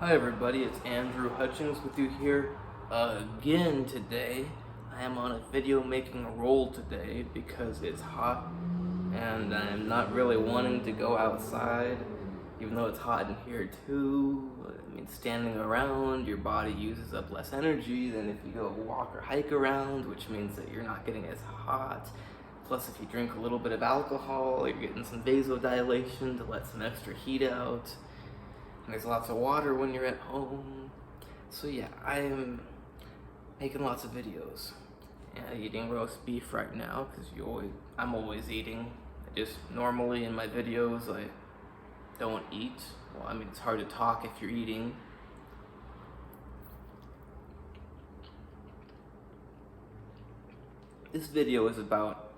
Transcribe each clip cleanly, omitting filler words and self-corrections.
Hi everybody, it's Andrew Hutchins with you here again today. I am on a video making a roll today because it's hot and I'm not really wanting to go outside, even though it's hot in here too. I mean, standing around, your body uses up less energy than if you go walk or hike around, which means that you're not getting as hot. Plus, if you drink a little bit of alcohol, you're getting some vasodilation to let some extra heat out. And there's lots of water when you're at home. So yeah, I am making lots of videos and eating roast beef right now because I'm always eating. I just normally in my videos I don't eat. Well, I mean, it's hard to talk if you're eating. This video is about,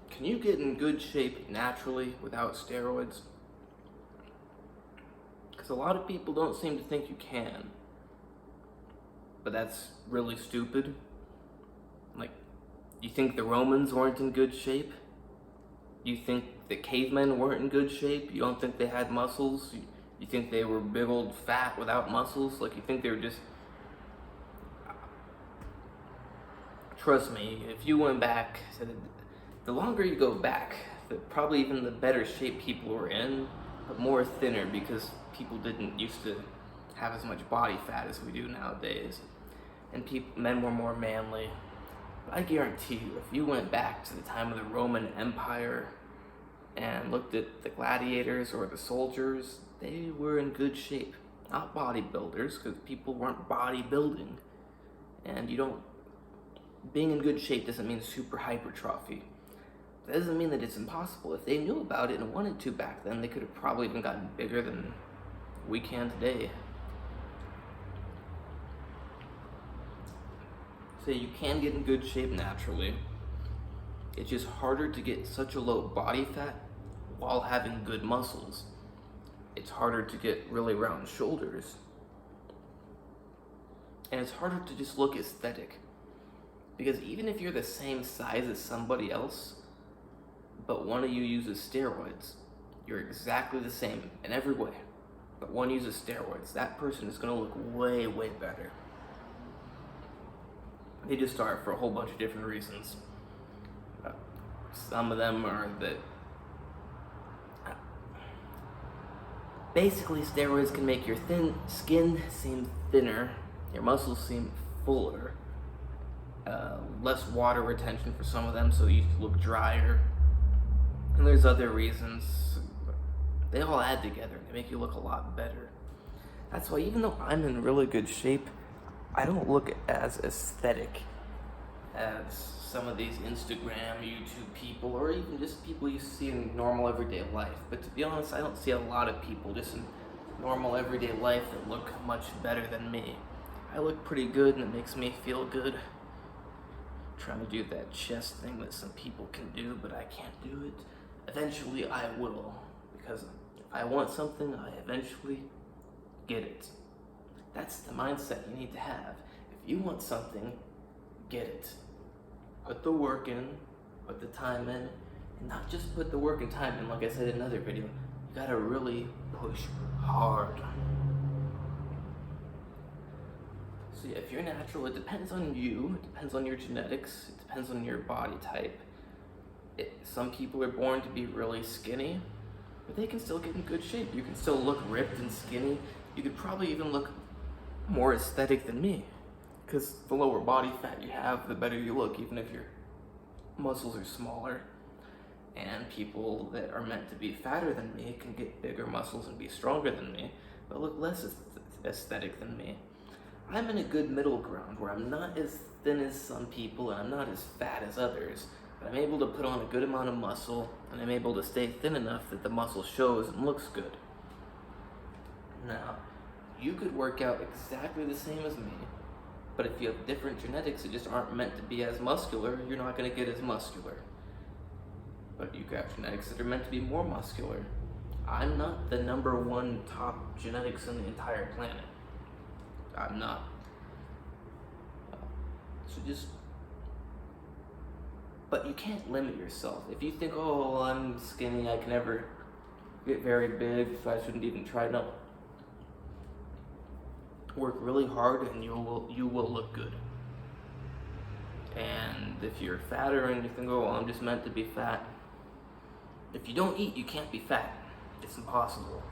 can you get in good shape naturally without steroids? Because a lot of people don't seem to think you can. But that's really stupid. Like, you think the Romans weren't in good shape? You think the cavemen weren't in good shape? You don't think they had muscles? You think they were big old fat without muscles? Like, you think they were just... Trust me, if you went back, the longer you go back, probably even the better shape people were in, but more thinner because people didn't used to have as much body fat as we do nowadays. And men were more manly. But I guarantee you, if you went back to the time of the Roman Empire and looked at the gladiators or the soldiers, they were in good shape. Not bodybuilders, because people weren't bodybuilding. And being in good shape doesn't mean super hypertrophy. That doesn't mean that it's impossible. If they knew about it and wanted to back then, they could have probably even gotten bigger than we can today. So you can get in good shape naturally. It's just harder to get such a low body fat while having good muscles. It's harder to get really round shoulders. And it's harder to just look aesthetic. Because even if you're the same size as somebody else, but one of you uses steroids, you're exactly the same in every way, but one uses steroids, that person is going to look way, way better. They just start for a whole bunch of different reasons. Some of them are that basically steroids can make your skin seem thinner, your muscles seem fuller, less water retention for some of them, so you look drier. And there's other reasons. They all add together and they make you look a lot better. That's why even though I'm in really good shape, I don't look as aesthetic as some of these Instagram, YouTube people, or even just people you see in normal everyday life. But to be honest, I don't see a lot of people just in normal everyday life that look much better than me. I look pretty good and it makes me feel good. Trying to do that chest thing that some people can do, but I can't do it. Eventually I will, because if I want something, I eventually get it. That's the mindset you need to have. If you want something, get it. Put the work in, put the time in, and not just put the work and time in, like I said in another video, you gotta really push hard. So yeah, if you're natural, it depends on you, it depends on your genetics, it depends on your body type. Some people are born to be really skinny, but they can still get in good shape. You can still look ripped and skinny. You could probably even look more aesthetic than me, because the lower body fat you have, the better you look, even if your muscles are smaller. And people that are meant to be fatter than me can get bigger muscles and be stronger than me, but look less aesthetic than me. I'm in a good middle ground where I'm not as thin as some people and I'm not as fat as others, but I'm able to put on a good amount of muscle and I'm able to stay thin enough that the muscle shows and looks good. Now, you could work out exactly the same as me, but if you have different genetics that just aren't meant to be as muscular, you're not going to get as muscular. But you have genetics that are meant to be more muscular. I'm not the #1 top genetics on the entire planet. I'm not. But you can't limit yourself. If you think, oh, well, I'm skinny, I can never get very big, so I shouldn't even try. No. Work really hard and you will look good. And if you're fatter and you think, oh, well, I'm just meant to be fat. If you don't eat, you can't be fat. It's impossible.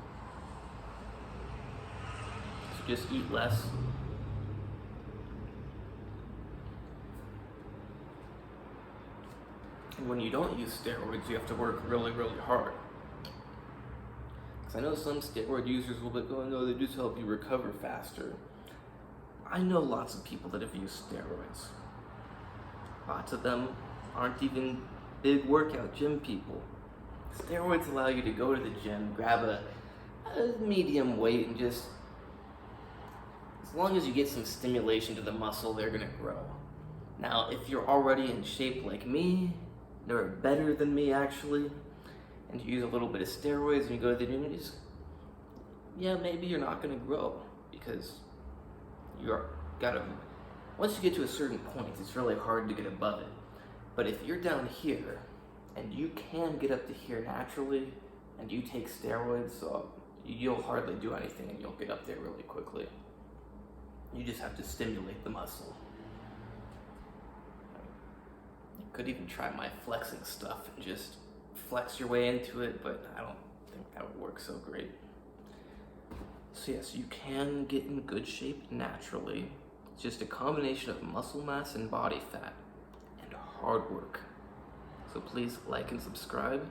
So just eat less. And when you don't use steroids, you have to work really, really hard. Because I know some steroid users will be going, oh, they just help you recover faster. I know lots of people that have used steroids. Lots of them aren't even big workout gym people. Steroids allow you to go to the gym, grab a medium weight, and just, as long as you get some stimulation to the muscle, they're gonna grow. Now, if you're already in shape like me, or better than me actually, and you use a little bit of steroids and you go to the gym, maybe you're not gonna grow, because once you get to a certain point, it's really hard to get above it. But if you're down here, and you can get up to here naturally, and you take steroids, so you'll hardly do anything and you'll get up there really quickly. You just have to stimulate the muscle. You could even try my flexing stuff and just flex your way into it, but I don't think that would work so great. So yes, you can get in good shape naturally. It's just a combination of muscle mass and body fat and hard work. So please like and subscribe.